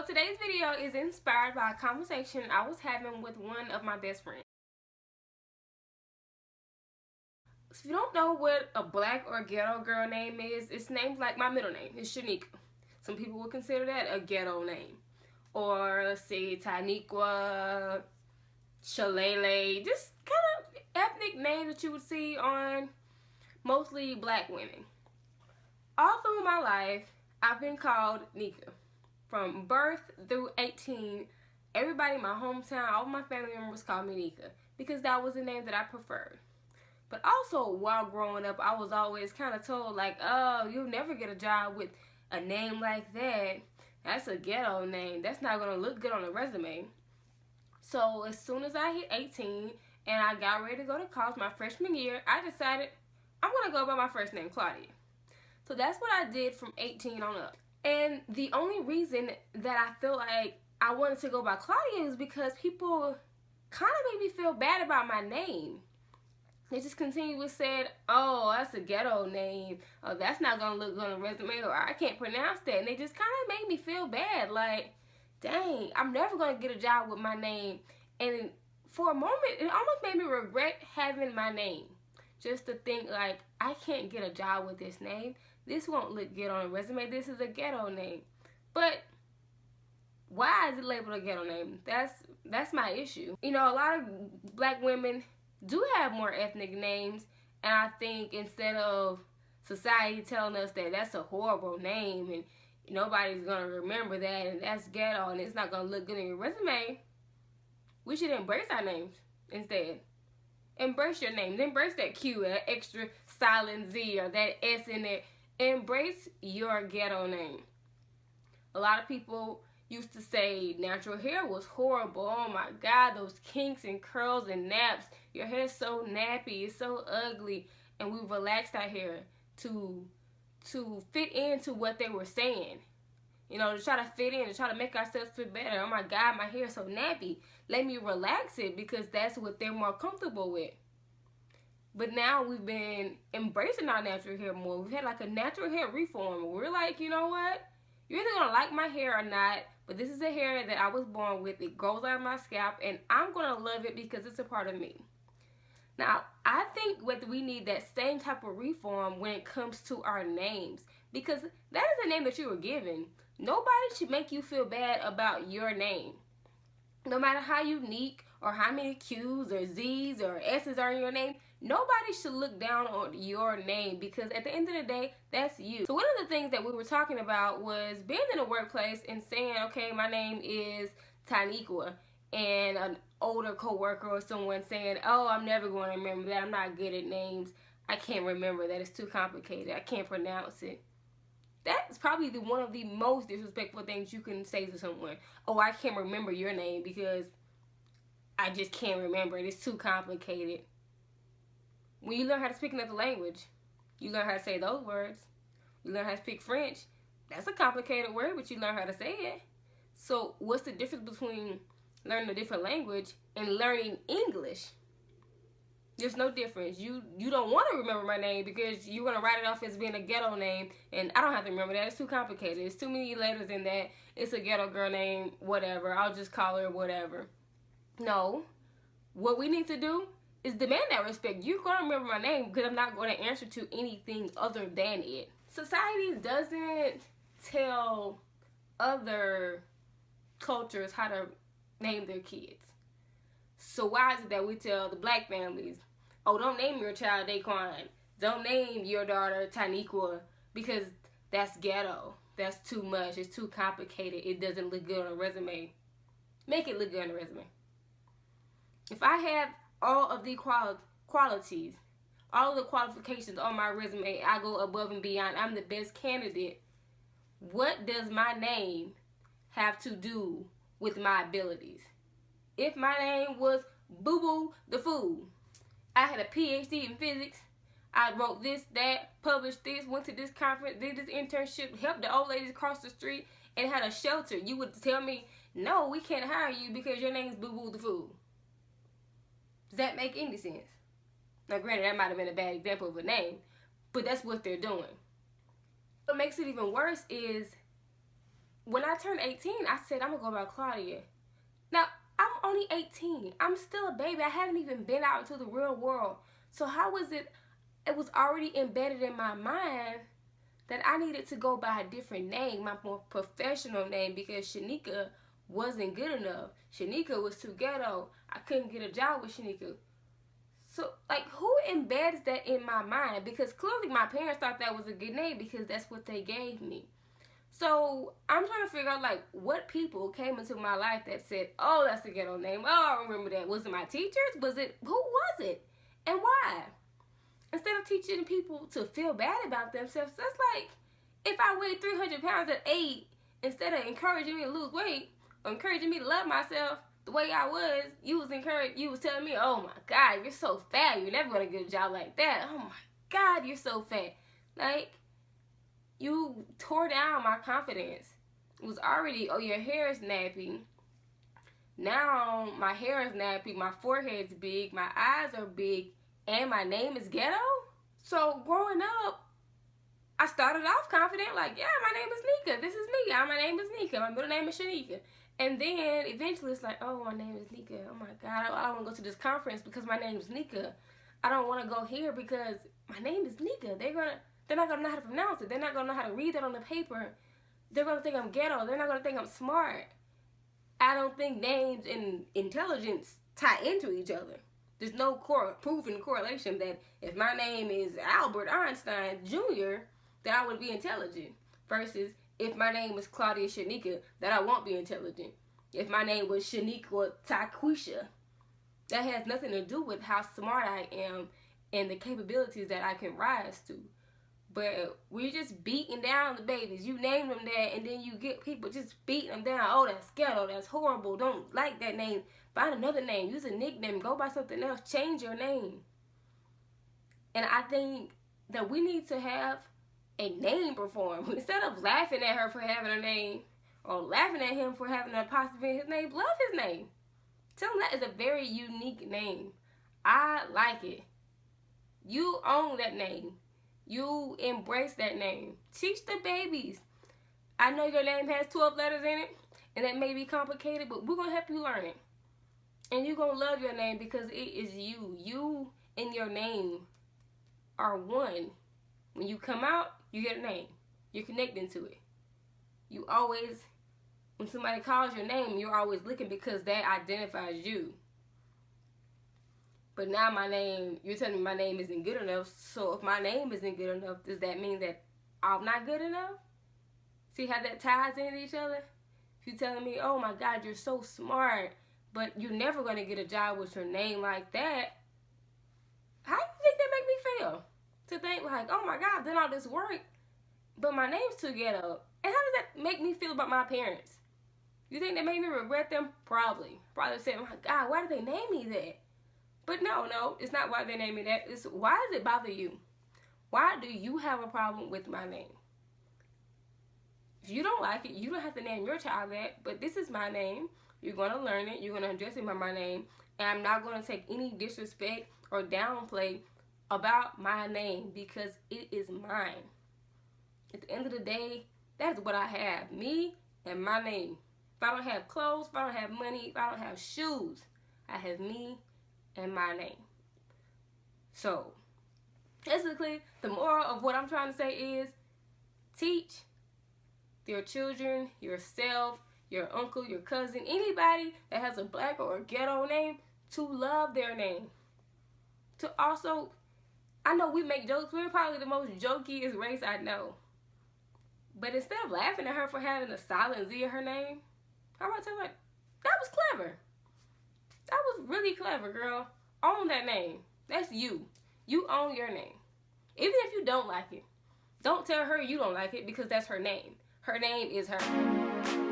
So today's video is inspired by a conversation I was having with one of my best friends. So if you don't know what a black or ghetto girl name is, it's named like my middle name. It's Shaneka. Some people would consider that a ghetto name. Or let's say Taniqua, Shalele, just kind of ethnic names that you would see on mostly black women. All through my life, I've been called Nika. From birth through 18, everybody in my hometown, all my family members called me Nika because that was the name that I preferred. But also, while growing up, I was always kind of told, like, oh, you'll never get a job with a name like that. That's a ghetto name. That's not going to look good on a resume. So as soon as I hit 18 and I got ready to go to college my freshman year, I decided I'm going to go by my first name, Claudia. So that's what I did from 18 on up. And the only reason that I feel like I wanted to go by Claudia is because people kind of made me feel bad about my name. They just continually said, oh, that's a ghetto name. Oh, that's not going to look good on a resume, or I can't pronounce that. And they just kind of made me feel bad. Like, dang, I'm never going to get a job with my name. And for a moment, it almost made me regret having my name. Just to think, like, I can't get a job with this name. This won't look good on a resume. This is a ghetto name. But why is it labeled a ghetto name? That's my issue. You know, a lot of black women do have more ethnic names, and I think instead of society telling us that that's a horrible name and nobody's gonna remember that and that's ghetto and it's not gonna look good in your resume, we should embrace our names instead. Embrace your names. Embrace that Q, that extra silent Z, or that S in there. Embrace your ghetto name. A lot of people used to say natural hair was horrible. Oh my God, those kinks and curls and naps. Your hair's so nappy, it's so ugly. And we relaxed our hair to fit into what they were saying. You know, to try to fit in, to try to make ourselves feel better. Oh my God, my hair's so nappy. Let me relax it because that's what they're more comfortable with. But now we've been embracing our natural hair more. We've had like a natural hair reform. We're like, you know what? You're either going to like my hair or not, but this is the hair that I was born with. It grows out of my scalp, and I'm going to love it because it's a part of me. Now, I think we need that same type of reform when it comes to our names, because that is a name that you were given. Nobody should make you feel bad about your name. No matter how unique or how many Q's or Z's or S's are in your name, nobody should look down on your name because at the end of the day, that's you. So one of the things that we were talking about was being in a workplace and saying, okay, my name is Taniqua, and an older coworker or someone saying, oh, I'm never going to remember that. I'm not good at names. I can't remember that. It's too complicated. I can't pronounce it. That's probably one of the most disrespectful things you can say to someone. Oh, I can't remember your name because I just can't remember it. It's too complicated. When you learn how to speak another language, you learn how to say those words. You learn how to speak French. That's a complicated word, but you learn how to say it. So what's the difference between learning a different language and learning English? There's no difference. You don't want to remember my name because you're going to write it off as being a ghetto name, and I don't have to remember that. It's too complicated. It's too many letters in that. It's a ghetto girl name, whatever. I'll just call her whatever. No. What we need to do is demand that respect. You're going to remember my name because I'm not going to answer to anything other than it. Society doesn't tell other cultures how to name their kids. So why is it that we tell the black families, oh, don't name your child Daquan. Don't name your daughter Taniqua because that's ghetto. That's too much. It's too complicated. It doesn't look good on a resume. Make it look good on a resume. If I have all of the qualities, all of the qualifications on my resume, I go above and beyond. I'm the best candidate. What does my name have to do with my abilities? If my name was Boo Boo the Fool, I had a PhD in physics, I wrote this, that, published this, went to this conference, did this internship, helped the old ladies across the street, and had a shelter, you would tell me, no, we can't hire you because your name is Boo Boo the Fool. Does that make any sense? Now, granted, that might have been a bad example of a name, but that's what they're doing. What makes it even worse is when I turned 18, I said, I'm going to go by Claudia. Now, I'm only 18. I'm still a baby. I haven't even been out into the real world. So how was it? It was already embedded in my mind that I needed to go by a different name, my more professional name, because Shaneka wasn't good enough. Shaneka was too ghetto. I couldn't get a job with Shaneka. So, like, who embeds that in my mind? Because clearly my parents thought that was a good name because that's what they gave me. So, I'm trying to figure out, like, what people came into my life that said, oh, that's a ghetto name. Oh, I remember that. Was it my teachers? Who was it? And why? Instead of teaching people to feel bad about themselves, that's like, if I weighed 300 pounds at 8, instead of encouraging me to lose weight, or encouraging me to love myself the way I was, you was telling me, oh my God, you're so fat, you're never going to get a job like that. Oh my God, you're so fat. Like, you tore down my confidence. It was already, oh, your hair is nappy. Now my hair is nappy, my forehead's big, my eyes are big, and my name is ghetto? So growing up, I started off confident, like, yeah, my name is Nika. This is me. My name is Nika. My middle name is Shaneka. And then eventually it's like, oh, my name is Nika. Oh my God, I don't want to go to this conference because my name is Nika. I don't want to go here because my name is Nika. They're not gonna know how to pronounce it. They're not gonna know how to read that on the paper. They're gonna think I'm ghetto. They're not gonna think I'm smart. I don't think names and intelligence tie into each other. There's no proven correlation that if my name is Albert Einstein Jr., that I would be intelligent, versus if my name was Claudia Shaneka, that I won't be intelligent. If my name was Shaniqua Taquisha, that has nothing to do with how smart I am and the capabilities that I can rise to. But we're just beating down the babies. You name them that, and then you get people just beating them down. Oh, that's ghetto. That's horrible. Don't like that name. Find another name. Use a nickname. Go by something else. Change your name. And I think that we need to have a name perform. Instead of laughing at her for having a name, or laughing at him for having an apostrophe in his name, love his name. Tell him that is a very unique name. I like it. You own that name. You embrace that name. Teach the babies. I know your name has 12 letters in it, and that may be complicated, but we're going to help you learn it. And you're going to love your name because it is you. You and your name are one. When you come out, you get a name. You're connecting to it. You always, when somebody calls your name, you're always looking because that identifies you. But now my name, you're telling me my name isn't good enough. So if my name isn't good enough, does that mean that I'm not good enough? See how that ties into each other? If you're telling me, oh my God, you're so smart, but you're never going to get a job with your name like that, how do you think that make me feel? To think like, oh my God, I've done all this work, but my name's too ghetto. And how does that make me feel about my parents? You think they made me regret them? Probably. Probably said, oh my God, why did they name me that? But no, it's not why they named me that. It's why does it bother you? Why do you have a problem with my name? If you don't like it, you don't have to name your child that, but this is my name. You're going to learn it. You're going to address it by my name. And I'm not going to take any disrespect or downplay about my name because it is mine. At the end of the day, that's what I have. Me and my name. If I don't have clothes, if I don't have money, if I don't have shoes, I have me and my name. So, basically, the moral of what I'm trying to say is teach your children, yourself, your uncle, your cousin, anybody that has a black or a ghetto name to love their name. To also, I know we make jokes. We're probably the most jokiest race I know. But instead of laughing at her for having a silent Z in her name, how about telling her, that was clever. That was really clever, girl. Own that name. That's you. You own your name. Even if you don't like it. Don't tell her you don't like it because that's her name. Her name is her.